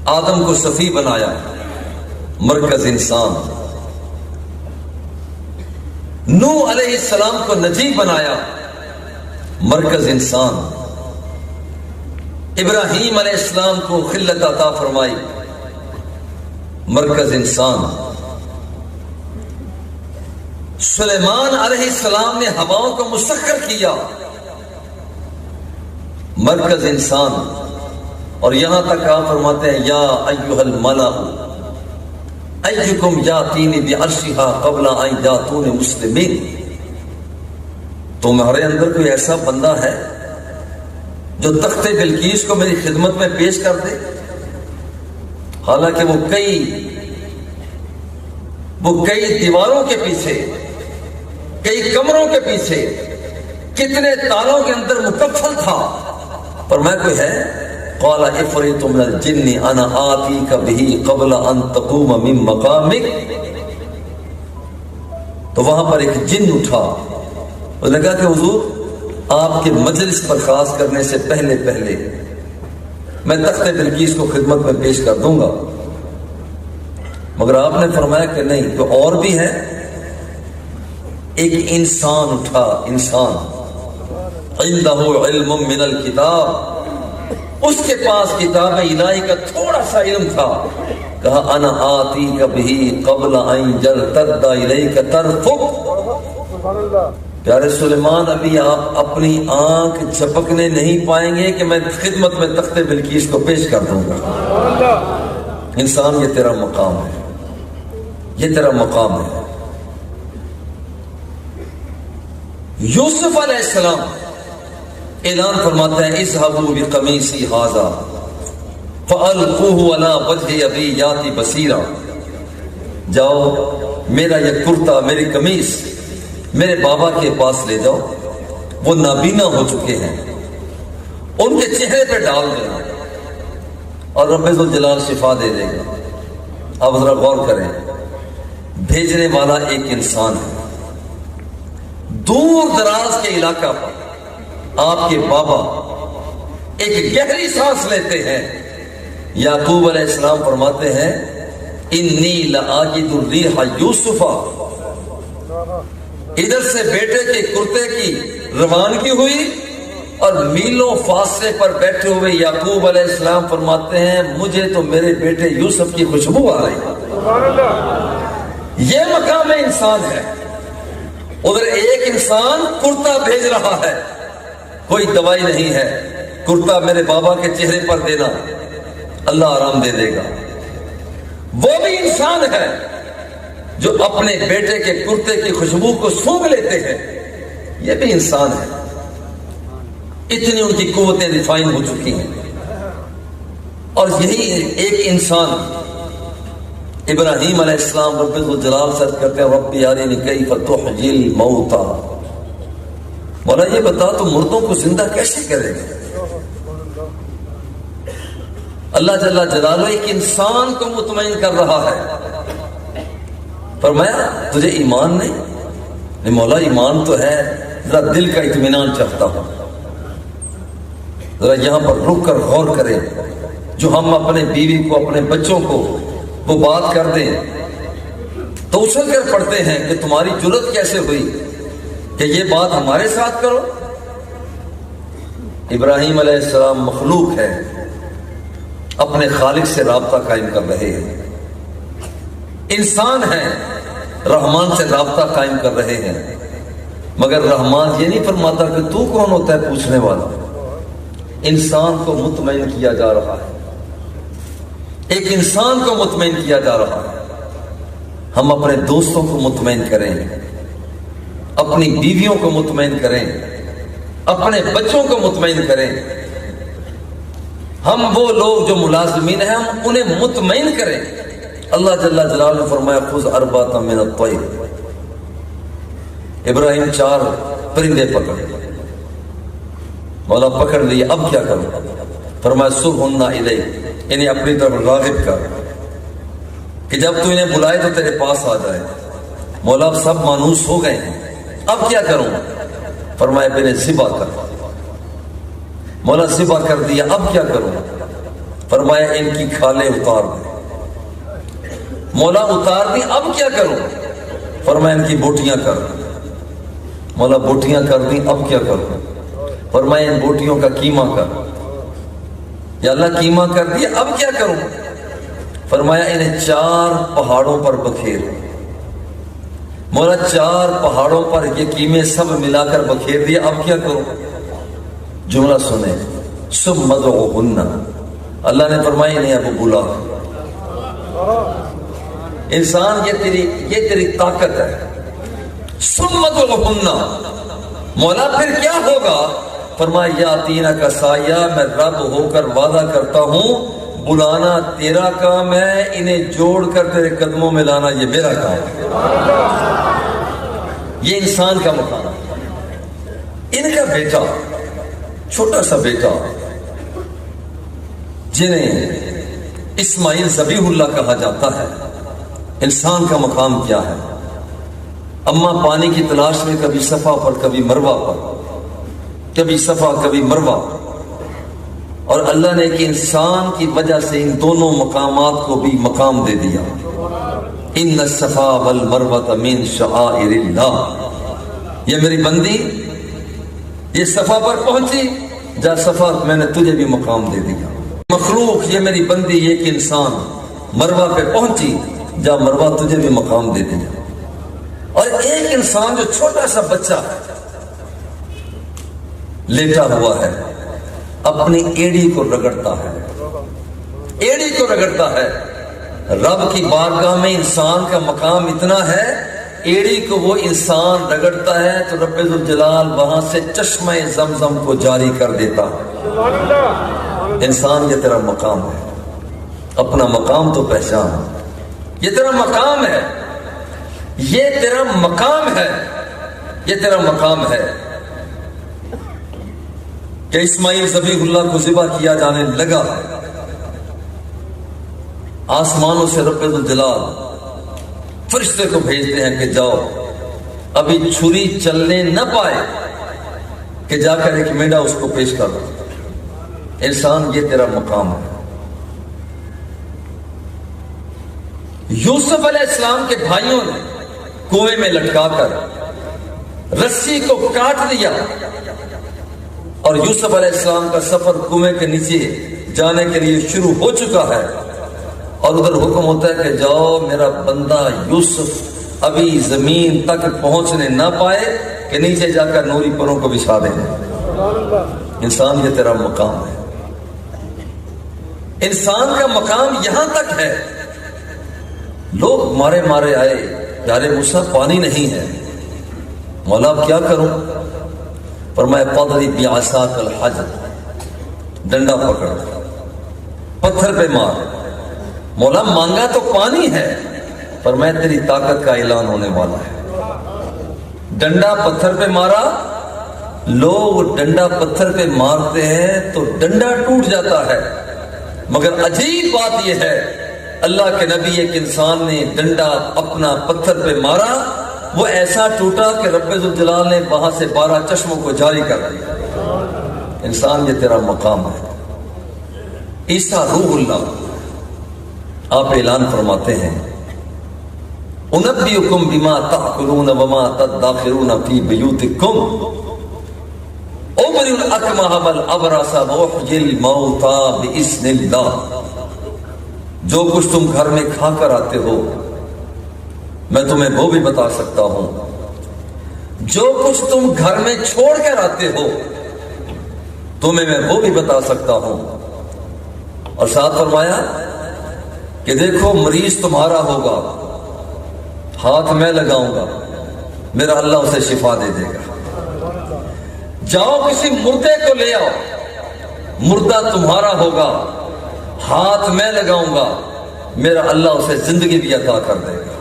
آدم کو صفی بنایا، مرکز انسان. نوح علیہ السلام کو نجی بنایا، مرکز انسان. ابراہیم علیہ السلام کو خلت عطا فرمائی، مرکز انسان. سلیمان علیہ السلام نے ہواؤں کو مسخر کیا، مرکز انسان. اور یہاں تک آپ فرماتے ہیں یا ایھا الملأ ایکم یاتینی بعرشھا قبل ان یاتونی مسلمین. تمہارے اندر کوئی ایسا بندہ ہے جو تخت بلقیس کو میری خدمت میں پیش کر دے؟ حالانکہ وہ کئی دیواروں کے پیچھے، کئی کمروں کے پیچھے، کتنے تالوں کے اندر مکفل تھا. پر میں کوئی ہے؟ قال عفریت من الجن انا آتیک بہ قبل ان تقوم من مقامک. تو وہاں پر ایک جن اٹھا، وہ لگا کہ حضور آپ کے مجلس برخاست کرنے سے پہلے میں تخت بلقیس کو خدمت میں پیش کر دوں گا. مگر آپ نے فرمایا کہ نہیں، تو اور بھی ہے. ایک انسان اٹھا، انسان عنده علم من الکتاب، اس کے پاس کتاب الہی کا تھوڑا سا علم تھا. کہا انا آتیک بہ قبل ان یرتد الیک طرفک. پیارے سلیمان، ابھی آپ اپنی آنکھ جھپکنے نہیں پائیں گے کہ میں خدمت میں تخت بلقیس کو پیش کر دوں گا. انسان، یہ تیرا مقام ہے، یہ تیرا مقام ہے. یوسف علیہ السلام اعلان فرماتے ہیں اذهبوا بقمیصی ھذا فالقوه علی وجه ابی یاتی بصیرا. جاؤ، میرا یہ کرتا، میری قمیص میرے بابا کے پاس لے جاؤ، وہ نابینا ہو چکے ہیں، ان کے چہرے پہ ڈال دینا اور رب ذوالجلال شفا دے دے گا. اب ذرا غور کریں، بھیجنے والا ایک انسان ہے. دور دراز کے علاقہ پر آپ کے بابا ایک گہری سانس لیتے ہیں. یعقوب علیہ السلام فرماتے ہیں انی لاجد الریح یوسف. ادھر سے بیٹے کے کرتے کی روانگی ہوئی اور میلوں فاصلے پر بیٹھے ہوئے یعقوب علیہ السلام فرماتے ہیں مجھے تو میرے بیٹے یوسف کی خوشبو آ رہی. یہ مقام انسان ہے. ادھر ایک انسان کرتا بھیج رہا ہے، کوئی دوائی نہیں ہے، کرتا میرے بابا کے چہرے پر دینا، اللہ آرام دے دے گا. وہ بھی انسان ہے جو اپنے بیٹے کے کرتے کی خوشبو کو سونگھ لیتے ہیں، یہ بھی انسان ہے. اتنی ان کی قوتیں ریفائن ہو چکی ہیں. اور یہی ایک انسان ابراہیم علیہ السلام رب الجلال سے کہتے ہیں رب ارنی کیف تحیی الموتى. مولا یہ بتا تو مردوں کو زندہ کیسے کرے گا؟ اللہ جل جلالہ ایک انسان کو مطمئن کر رہا ہے. فرمایا تجھے ایمان نہیں؟ مولا ایمان تو ہے، ذرا دل کا اطمینان چاہتا ہوں. ذرا یہاں پر رک کر غور کریں. جو ہم اپنے بیوی کو، اپنے بچوں کو وہ بات کر دیں تو اچھل کر پڑھتے ہیں کہ تمہاری جرت کیسے ہوئی کہ یہ بات ہمارے ساتھ کرو. ابراہیم علیہ السلام مخلوق ہے، اپنے خالق سے رابطہ قائم کر رہے ہیں. انسان ہیں، رحمان سے رابطہ قائم کر رہے ہیں. مگر رحمان یہ نہیں فرماتا کہ تو کون ہوتا ہے پوچھنے والا. انسان کو مطمئن کیا جا رہا ہے، ایک انسان کو مطمئن کیا جا رہا ہے. ہم اپنے دوستوں کو مطمئن کریں، اپنی بیویوں کو مطمئن کریں، اپنے بچوں کو مطمئن کریں. ہم وہ لوگ جو ملازمین ہیں ہم انہیں مطمئن کریں. اللہ جل جلالہ نے فرمایا خذ اربعۃ من الطیر. ابراہیم 4 پرندے پکڑے. مولا پکڑ لیے، اب کیا کروں؟ فرمایا صرہن الیک، انہیں اپنی طرف راغب کر کہ جب تو انہیں بلائے تو تیرے پاس آ جائے. مولا اب سب مانوس ہو گئے ہیں، اب کیا کروں؟ فرمایا پہلے ذبح کر. مولا ذبح کر دیا، اب کیا کروں؟ فرمایا ان کی کھالیں اتار دیں. مولا اتار دی، اب کیا کروں؟ فرمایا ان کی بوٹیاں کر. مولا بوٹیاں کر دی، اب کیا کروں؟ فرمایا ان بوٹیوں کا قیمہ کر. یا اللہ قیمہ کر دیا، اب کیا کروں؟ فرمایا انہیں 4 پہاڑوں پر بکھیر. مولا 4 پہاڑوں پر یہ قیمے سب ملا کر بکھیر دیا، اب کیا کروں؟ جملہ سنیں، ثم ادعوہن. اللہ نے فرمایا انہیں اب بلا. انسان یہ تیری طاقت ہے. ثم ادعوہن، مولا پھر کیا ہوگا؟ فرمایا یاتینا کا سایہ، میں رب ہو کر وعدہ کرتا ہوں بلانا تیرا کام ہے، انہیں جوڑ کر تیرے قدموں میں لانا یہ میرا کام ہے. یہ انسان کا مقام. ان کا بیٹا، چھوٹا سا بیٹا جنہیں اسماعیل ذبیح اللہ کہا جاتا ہے، انسان کا مقام کیا ہے؟ اماں پانی کی تلاش میں کبھی صفا پر کبھی مروہ پر، کبھی صفا کبھی مروہ، اور اللہ نے ایک انسان کی وجہ سے ان دونوں مقامات کو بھی مقام دے دیا. ان الصفا والمروہ من شعائر اللہ. یہ میری بندی یہ صفا پر پہنچی، جا صفا میں نے تجھے بھی مقام دے دیا. مخلوق یہ میری بندی ایک انسان مروہ پہ پہنچی، جا مروہ تجھے بھی مقام دے دیا. اور ایک انسان جو چھوٹا سا بچہ لیٹا ہوا ہے، اپنی ایڑی کو رگڑتا ہے، ایڑی کو رگڑتا ہے. رب کی بارگاہ میں انسان کا مقام اتنا ہے، ایڑی کو وہ انسان رگڑتا ہے تو رب ذوالجلال وہاں سے چشمہ زمزم کو جاری کر دیتا. انسان یہ تیرا مقام ہے، اپنا مقام تو پہچان. یہ تیرا مقام ہے، یہ تیرا مقام ہے، یہ تیرا مقام ہے کہ اسماعیل ذبیح اللہ کو ذبح کیا جانے لگا. آسمانوں سے رب ذوالجلال فرشتے کو بھیجتے ہیں کہ جاؤ، ابھی چھری چلنے نہ پائے کہ جا کر ایک مینڈا اس کو پیش کر دو. انسان یہ تیرا مقام ہے. یوسف علیہ السلام کے بھائیوں نے کنویں میں لٹکا کر رسی کو کاٹ دیا، اور یوسف علیہ السلام کا سفر کنویں کے نیچے جانے کے لیے شروع ہو چکا ہے. اور ادھر حکم ہوتا ہے کہ جاؤ، میرا بندہ یوسف ابھی زمین تک پہنچنے نہ پائے کہ نیچے جا کر نوری پروں کو بچھا دیں. انسان یہ تیرا مقام ہے. انسان کا مقام یہاں تک ہے. لوگ مارے مارے آئے، یارے موسیٰ پانی نہیں ہے. مولا اب کیا کروں؟ فرمایا فاضرب بعصاک الحجر، ڈنڈا پکڑ پتھر پہ مار. مولا مانگا تو پانی ہے. فرمایا تیری طاقت کا اعلان ہونے والا ہے. ڈنڈا پتھر پہ مارا. لوگ ڈنڈا پتھر پہ مارتے ہیں تو ڈنڈا ٹوٹ جاتا ہے، مگر عجیب بات یہ ہے اللہ کے نبی ایک انسان نے ڈنڈا اپنا پتھر پہ مارا، وہ ایسا ٹوٹا کہ رب ذوالجلال نے وہاں سے 12 چشموں کو جاری کر دیا. انسان یہ تیرا مقام ہے. عیسیٰ روح اللہ آپ اعلان فرماتے ہیں انبئکم بما تأکلون وما تدخرون فی بیوتکم ابری الاکمہ والابرص واحیی الموتى باذن اللہ. جو کچھ تم گھر میں کھا کر آتے ہو میں تمہیں وہ بھی بتا سکتا ہوں، جو کچھ تم گھر میں چھوڑ کر آتے ہو تمہیں میں وہ بھی بتا سکتا ہوں. اور ساتھ فرمایا کہ دیکھو مریض تمہارا ہوگا، ہاتھ میں لگاؤں گا، میرا اللہ اسے شفا دے دے گا. جاؤ کسی مردے کو لے آؤ، مردہ تمہارا ہوگا، ہاتھ میں لگاؤں گا، میرا اللہ اسے زندگی بھی عطا کر دے گا.